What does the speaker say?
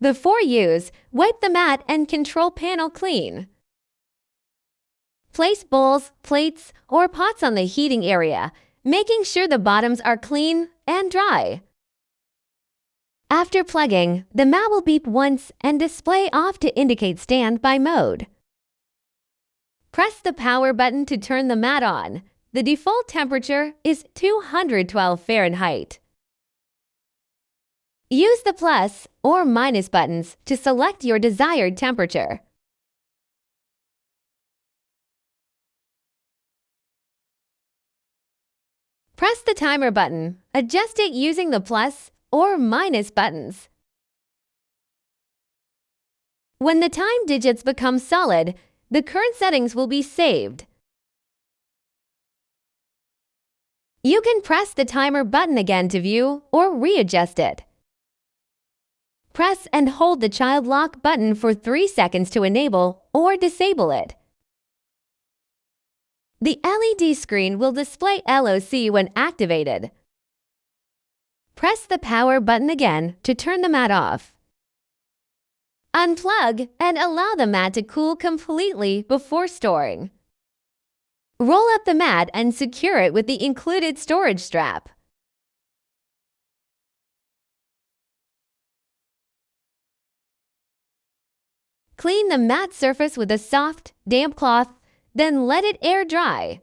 Before use, wipe the mat and control panel clean. Place bowls, plates, or pots on the heating area, making sure the bottoms are clean and dry. After plugging, the mat will beep once and display off to indicate standby mode. Press the power button to turn the mat on. The default temperature is 212 Fahrenheit. Use the plus or minus buttons to select your desired temperature. Press the timer button. Adjust it using the plus or minus buttons. When the time digits become solid, the current settings will be saved. You can press the timer button again to view or readjust it. Press and hold the child lock button for 3 seconds to enable or disable it. The LED screen will display LOC when activated. Press the power button again to turn the mat off. Unplug and allow the mat to cool completely before storing. Roll up the mat and secure it with the included storage strap. Clean the mat surface with a soft, damp cloth, then let it air dry.